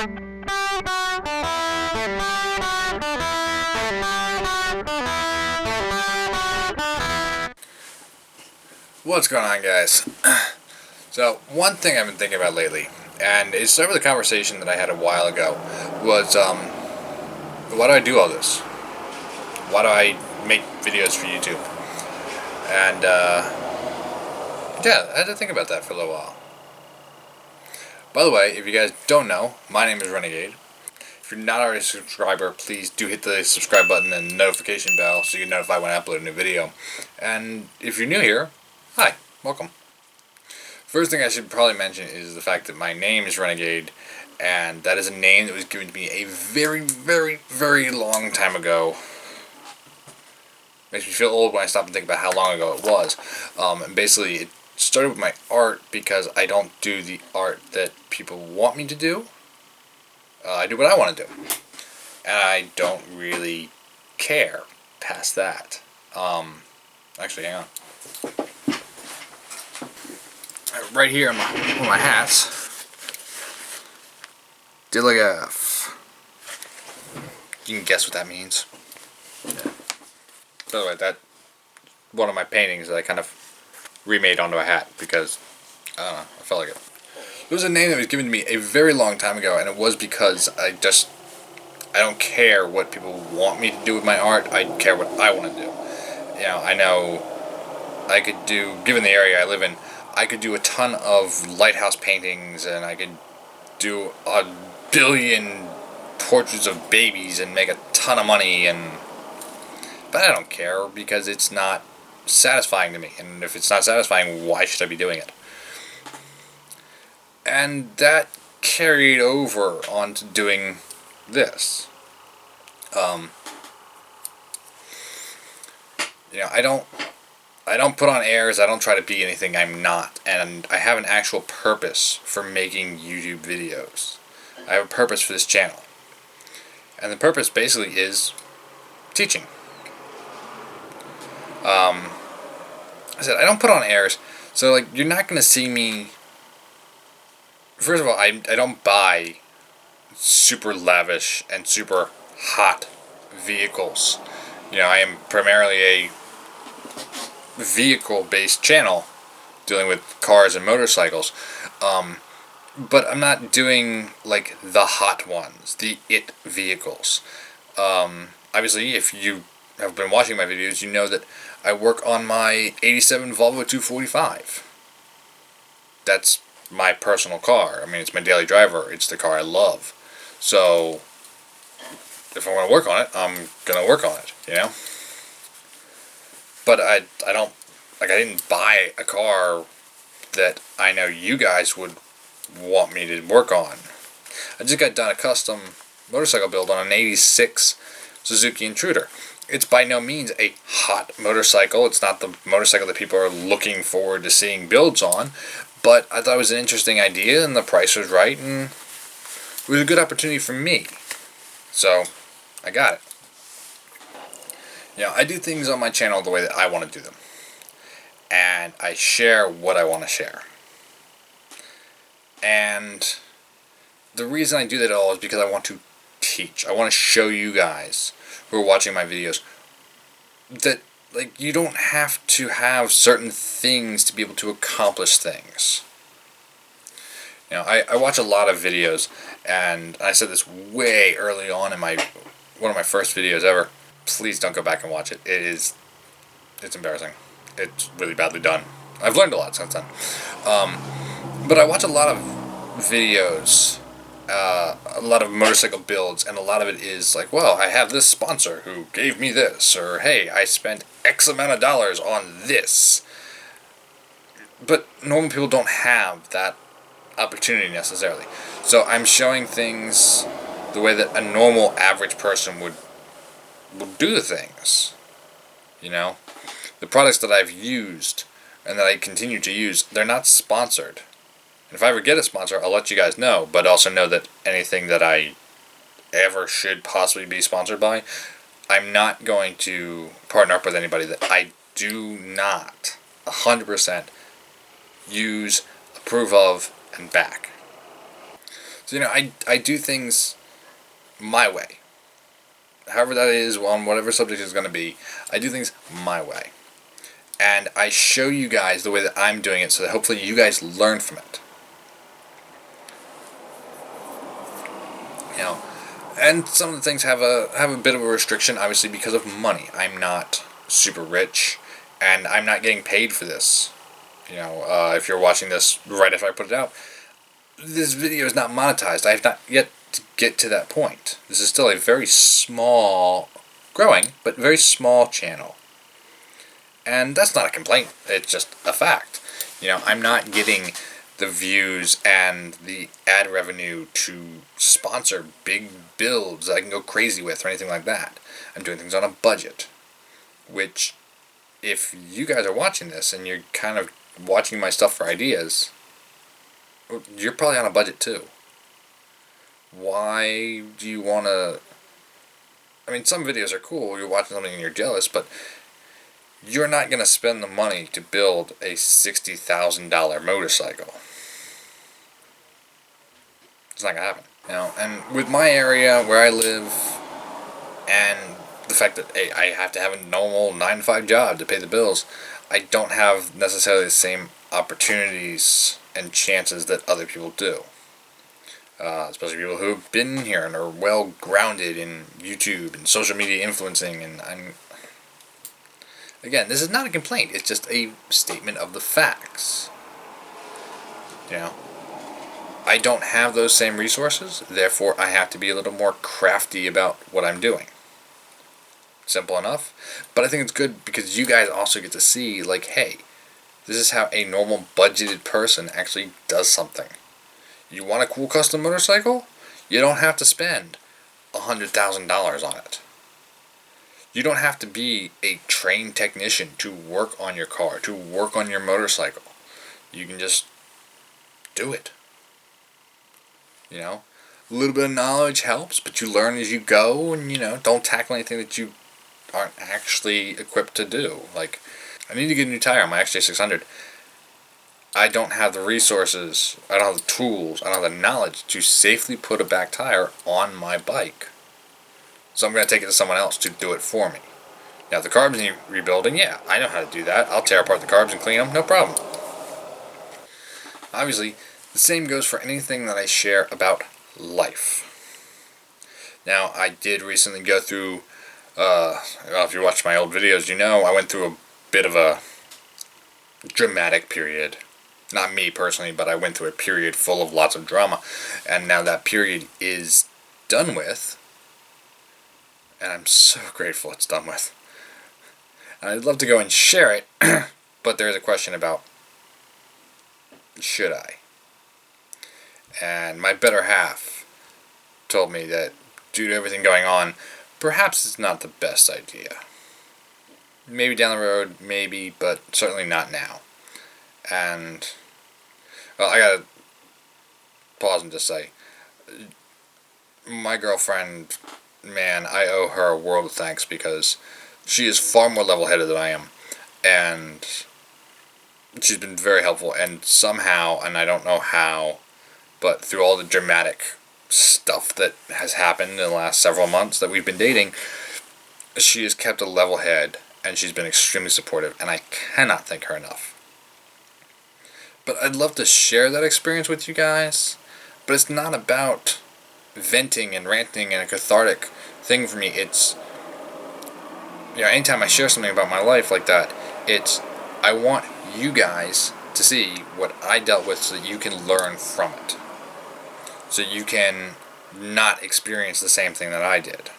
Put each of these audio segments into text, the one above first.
What's going on, guys? So, one thing I've been thinking about lately, and it started with a conversation that I had a while ago, was, why do I do all this? Why do I make videos for YouTube? And, yeah, I had to think about that for a little while. By the way, if you guys don't know, my name is Renegade. If you're not already a subscriber, please do hit the subscribe button and the notification bell so you get notified when I upload a new video. And if you're new here, hi, welcome. First thing I should probably mention is the fact that my name is Renegade, and that is a name that was given to me a very, very, very long time ago. Makes me feel old when I stop and think about how long ago it was. And basically, it started with my art because I don't do the art that people want me to do. I do what I want to do. And I don't really care past that. Actually, hang on. Right here on one of my hats, did like a, you can guess what that means. Yeah. By the way, that's one of my paintings that I kind of remade onto a hat because, I don't know, I felt like it. It was a name that was given to me a very long time ago, and it was because I don't care what people want me to do with my art, I care what I want to do. You know I could do, given the area I live in, I could do a ton of lighthouse paintings, and I could do a billion portraits of babies and make a ton of money, but I don't care because it's not satisfying to me, and if it's not satisfying, why should I be doing it? And that carried over onto doing this. I don't put on airs, I don't try to be anything I'm not, and I have an actual purpose for making YouTube videos. I have a purpose for this channel. And the purpose basically is teaching. I said, I don't put on airs, so like you're not going to see me. First of all, I don't buy super lavish and super hot vehicles. I am primarily a vehicle-based channel dealing with cars and motorcycles, but I'm not doing like the hot ones, the it vehicles. Obviously, if you have been watching my videos, you know that I work on my 87 Volvo 245. That's my personal car. I mean, it's my daily driver. It's the car I love. So if I want to work on it, I'm gonna work on it, But I didn't buy a car that I know you guys would want me to work on. I just got done a custom motorcycle build on an 86 Suzuki Intruder. It's by no means a hot motorcycle. It's not the motorcycle that people are looking forward to seeing builds on, but I thought it was an interesting idea, and the price was right, and it was a good opportunity for me. So, I got it. I do things on my channel the way that I want to do them. And I share what I want to share. And the reason I do that all is because I want to teach. I want to show you guys who are watching my videos that you don't have to have certain things to be able to accomplish things. I watch a lot of videos, and I said this way early on in one of my first videos ever. Please don't go back and watch it. It's embarrassing. It's really badly done. I've learned a lot since then. But I watch a lot of videos, a lot of motorcycle builds, and a lot of it is like, well, I have this sponsor who gave me this, or hey, I spent X amount of dollars on this. But normal people don't have that opportunity necessarily. So I'm showing things the way that a normal average person would do the things. The products that I've used and that I continue to use, they're not sponsored. And if I ever get a sponsor, I'll let you guys know, but also know that anything that I ever should possibly be sponsored by, I'm not going to partner up with anybody that I do not 100% use, approve of, and back. So, I do things my way. However that is, on whatever subject is going to be, I do things my way. And I show you guys the way that I'm doing it so that hopefully you guys learn from it. And some of the things have a bit of a restriction, obviously, because of money. I'm not super rich, and I'm not getting paid for this. If you're watching this right after I put it out, this video is not monetized. I have not yet to get to that point. This is still a very small, growing, but very small channel. And that's not a complaint. It's just a fact. I'm not getting the views and the ad revenue to sponsor big builds that I can go crazy with or anything like that. I'm doing things on a budget. Which, if you guys are watching this and you're kind of watching my stuff for ideas, you're probably on a budget too. Why do you want to... I mean, some videos are cool. You're watching something and you're jealous, but you're not going to spend the money to build a $60,000 motorcycle. It's not going to happen. And with my area where I live, and the fact that I have to have a normal 9-to-5 job to pay the bills, I don't have necessarily the same opportunities and chances that other people do. Especially people who have been here and are well grounded in YouTube and social media influencing. And again, this is not a complaint. It's just a statement of the facts. I don't have those same resources. Therefore, I have to be a little more crafty about what I'm doing. Simple enough. But I think it's good because you guys also get to see, like, hey, this is how a normal budgeted person actually does something. You want a cool custom motorcycle? You don't have to spend $100,000 on it. You don't have to be a trained technician to work on your car, to work on your motorcycle. You can just do it. A little bit of knowledge helps, but you learn as you go, and, don't tackle anything that you aren't actually equipped to do. Like, I need to get a new tire on my XJ600. I don't have the resources, I don't have the tools, I don't have the knowledge to safely put a back tire on my bike. So I'm going to take it to someone else to do it for me. Now, if the carbs need rebuilding, yeah, I know how to do that. I'll tear apart the carbs and clean them, no problem. Obviously, the same goes for anything that I share about life. Now, I did recently go through, if you watch my old videos, I went through a bit of a dramatic period. Not me personally, but I went through a period full of lots of drama. And now that period is done with. And I'm so grateful it's done with. And I'd love to go and share it, but there's a question about, should I? And my better half told me that due to everything going on, perhaps it's not the best idea. Maybe down the road, maybe, but certainly not now. And, well, I gotta pause and just say, my girlfriend, man, I owe her a world of thanks because she is far more level-headed than I am. And she's been very helpful, and somehow, and I don't know how, but through all the dramatic stuff that has happened in the last several months that we've been dating, she has kept a level head, and she's been extremely supportive, and I cannot thank her enough. But I'd love to share that experience with you guys, but it's not about venting and ranting and a cathartic thing for me. It's, anytime I share something about my life like that, it's, I want you guys to see what I dealt with so that you can learn from it. So you can not experience the same thing that I did.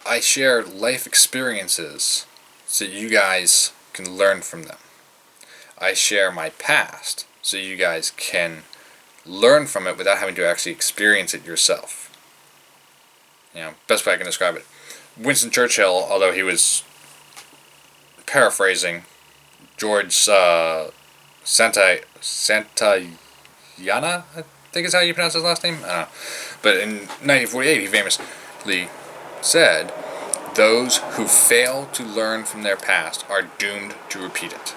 I share life experiences so you guys can learn from them. I share my past so you guys can learn from it without having to actually experience it yourself. Best way I can describe it. Winston Churchill, although he was paraphrasing George Santayana, I think is how you pronounce his last name. I don't know. But in 1948, he famously said, "Those who fail to learn from their past are doomed to repeat it."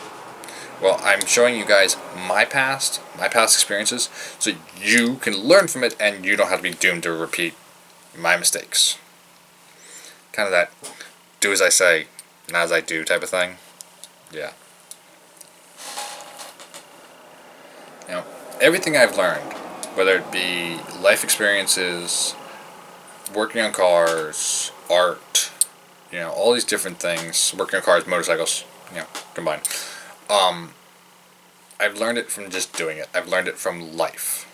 Well, I'm showing you guys my past experiences, so you can learn from it and you don't have to be doomed to repeat my mistakes. Kind of that do as I say, not as I do type of thing. Yeah. You know, everything I've learned, whether it be life experiences, working on cars, art, all these different things, working on cars, motorcycles, combined. I've learned it from just doing it. I've learned it from life.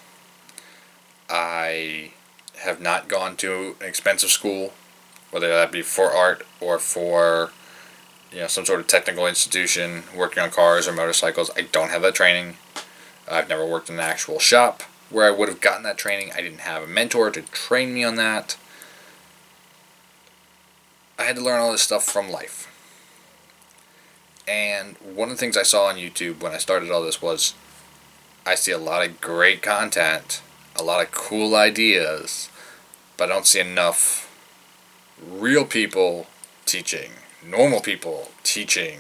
I have not gone to an expensive school, whether that be for art or for some sort of technical institution, working on cars or motorcycles. I don't have that training. I've never worked in an actual shop where I would have gotten that training. I didn't have a mentor to train me on that. I had to learn all this stuff from life. And one of the things I saw on YouTube when I started all this was I see a lot of great content, a lot of cool ideas, but I don't see enough real people teaching, normal people teaching,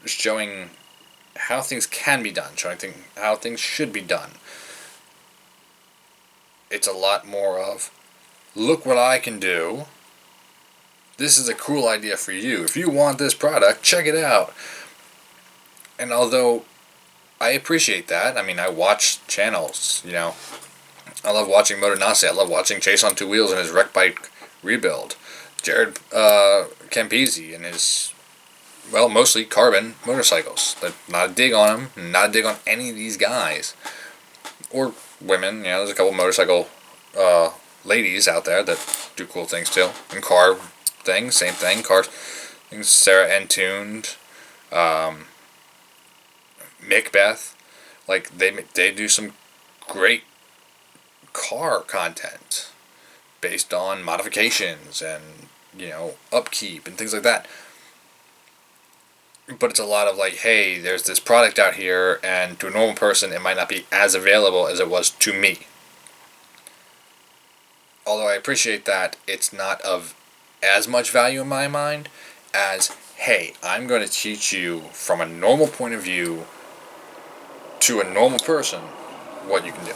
showing how things can be done, showing how things should be done. It's a lot more of, look what I can do. This is a cool idea for you. If you want this product, check it out. And although I appreciate that, I mean, I watch channels, I love watching Motor Nasi. I love watching Chase on Two Wheels and his wreck bike rebuild. Jared Campese and his, mostly carbon motorcycles. Not a dig on him, not a dig on any of these guys. Or women, there's a couple motorcycle ladies out there that do cool things too. And car things, same thing. Car things, Sarah Entuned, Macbeth. Like, they do some great car content based on modifications and, upkeep and things like that. But it's a lot of like, hey, there's this product out here, and to a normal person, it might not be as available as it was to me. Although I appreciate that, it's not of as much value in my mind as, hey, I'm going to teach you from a normal point of view to a normal person what you can do.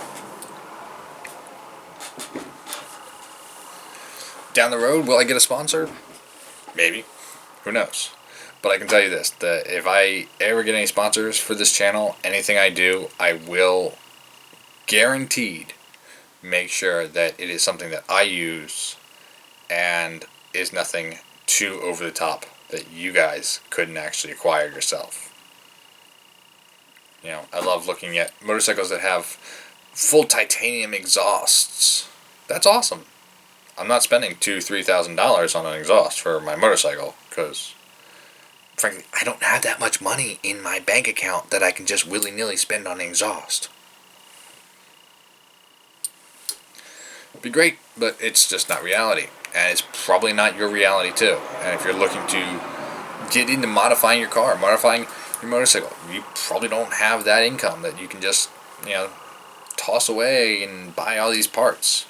Down the road, will I get a sponsor? Maybe. Who knows? But I can tell you this, that if I ever get any sponsors for this channel, anything I do, I will guaranteed make sure that it is something that I use and is nothing too over the top that you guys couldn't actually acquire yourself. I love looking at motorcycles that have full titanium exhausts. That's awesome. I'm not spending $2,000-$3,000 on an exhaust for my motorcycle because, frankly, I don't have that much money in my bank account that I can just willy-nilly spend on an exhaust. It'd be great, but it's just not reality. And it's probably not your reality, too. And if you're looking to get into modifying your car, modifying your motorcycle, you probably don't have that income that you can just, toss away and buy all these parts.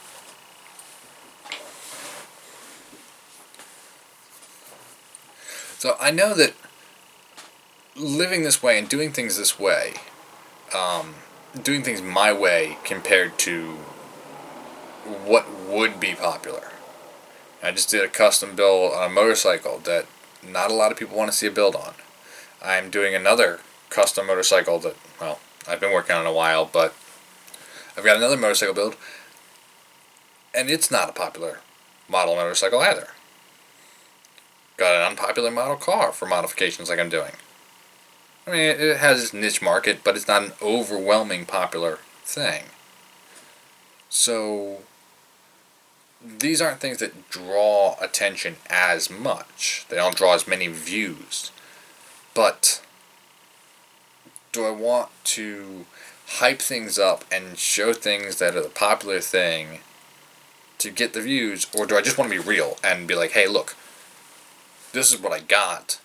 So I know that living this way and doing things this way, doing things my way compared to what would be popular. I just did a custom build on a motorcycle that not a lot of people want to see a build on. I'm doing another custom motorcycle that, I've been working on a while, but I've got another motorcycle build, and it's not a popular model motorcycle either. Got an unpopular model car for modifications like I'm doing. I mean, it has its niche market, but it's not an overwhelming popular thing. So, these aren't things that draw attention as much. They don't draw as many views. But, do I want to hype things up and show things that are the popular thing to get the views, or do I just want to be real and be like, hey, look, this is what I got.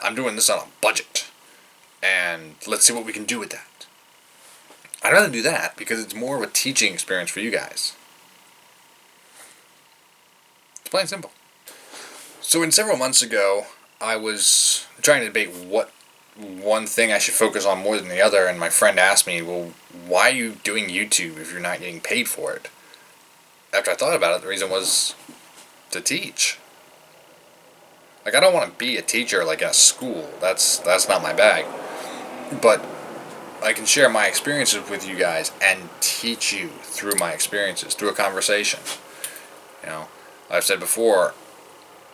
I'm doing this on a budget, and let's see what we can do with that. I'd rather do that because it's more of a teaching experience for you guys. It's plain simple. So several months ago, I was trying to debate what one thing I should focus on more than the other, and my friend asked me, well, why are you doing YouTube if you're not getting paid for it? After I thought about it, the reason was to teach. Like, I don't want to be a teacher like in a school. That's not my bag. But I can share my experiences with you guys and teach you through my experiences, through a conversation. You know, I've said before,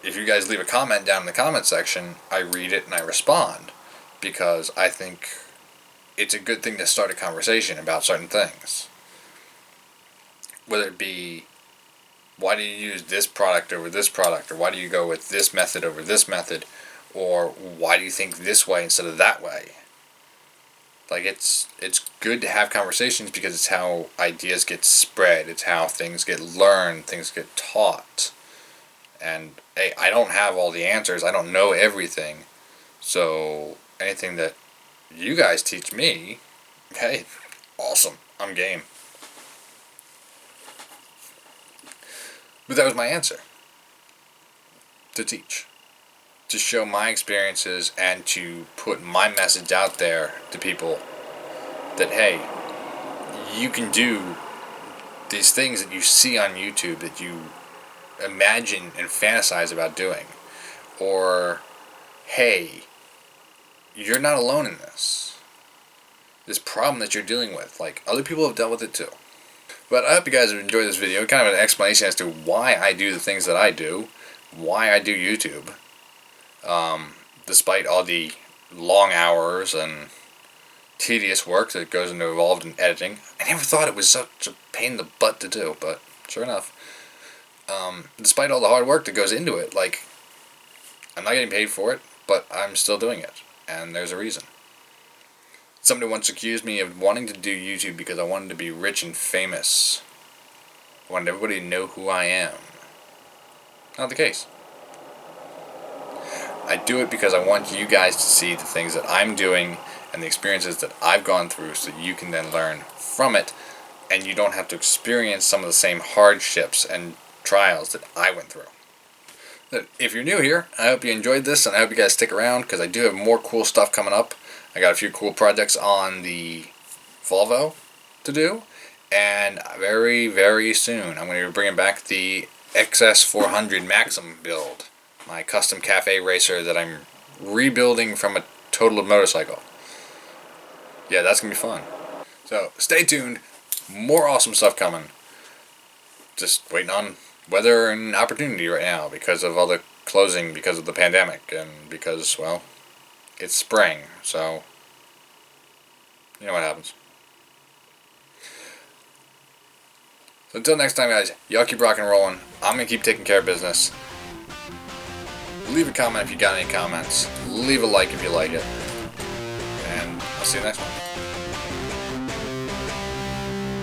if you guys leave a comment down in the comment section, I read it and I respond, because I think it's a good thing to start a conversation about certain things. Whether it be, why do you use this product over this product, or why do you go with this method over this method, or why do you think this way instead of that way? Like, it's good to have conversations, because it's how ideas get spread, it's how things get learned, things get taught. And hey, I don't have all the answers, I don't know everything, so anything that you guys teach me, hey, awesome, I'm game. But that was my answer. To teach. To show my experiences and to put my message out there to people that, hey, you can do these things that you see on YouTube that you imagine and fantasize about doing. Or, hey, you're not alone in this. This problem that you're dealing with, like, other people have dealt with it too. But I hope you guys have enjoyed this video. Kind of an explanation as to why I do the things that I do, why I do YouTube. Despite all the long hours and tedious work that goes involved in editing. I never thought it was such a pain in the butt to do, but sure enough. Despite all the hard work that goes into it, like, I'm not getting paid for it, but I'm still doing it, and there's a reason. Somebody once accused me of wanting to do YouTube because I wanted to be rich and famous. I wanted everybody to know who I am. Not the case. I do it because I want you guys to see the things that I'm doing and the experiences that I've gone through, so you can then learn from it, and you don't have to experience some of the same hardships and trials that I went through. But if you're new here, I hope you enjoyed this, and I hope you guys stick around, because I do have more cool stuff coming up. I got a few cool projects on the Volvo to do, and very, very soon I'm going to be bringing back the XS400 Maxim build, my custom cafe racer that I'm rebuilding from a total motorcycle. Yeah, that's going to be fun. So stay tuned, more awesome stuff coming. Just waiting on weather and opportunity right now because of all the closing, because of the pandemic, and because, well, it's spring, so you know what happens. So until next time, guys, y'all keep rock and rolling. I'm going to keep taking care of business. Leave a comment if you got any comments. Leave a like if you like it. And I'll see you next one.